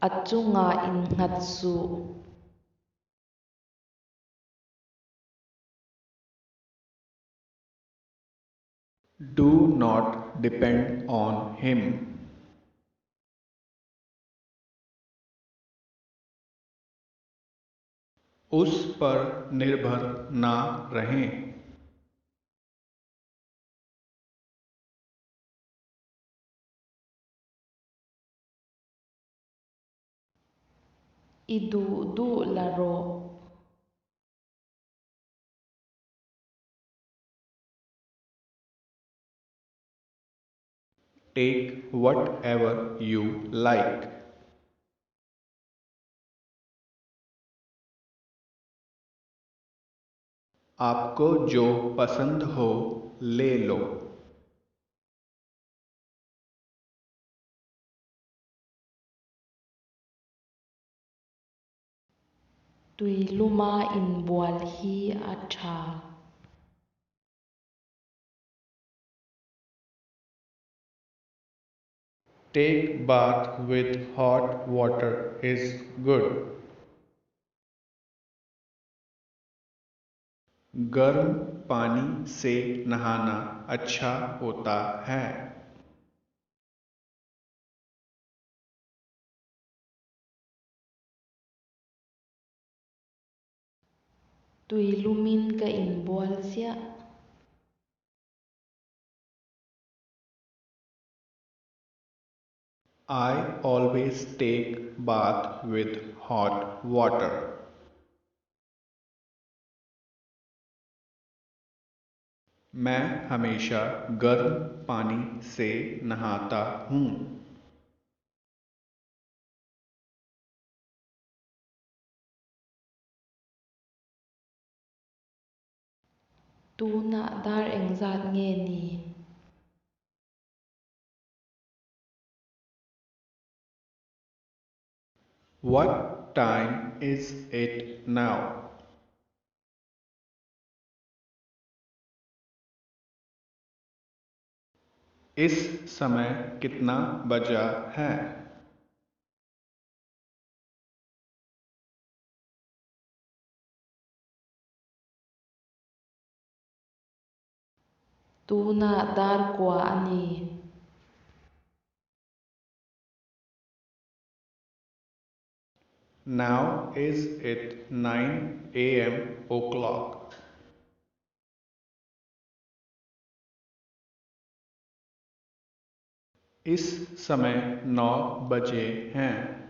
Achunga in ngatsu. Do not depend on him. उस पर निर्भर ना रहें। Idu du laro. Take whatever you like. आपको जो पसंद हो ले लो। Tui luma in bual hi acha. Take bath with hot water is good. गर्म पानी से नहाना अच्छा होता है। Tui lumin ka in bual sia. I always take bath with hot water. मैं हमेशा गर्म पानी से नहाता हूँ। Tu na dar engzat nge ni. What time is it now? इस समय कितना बजा है? Tu na dar kwa ani. Now is it 9 a.m. o'clock? इस समय 9 बजे हैं।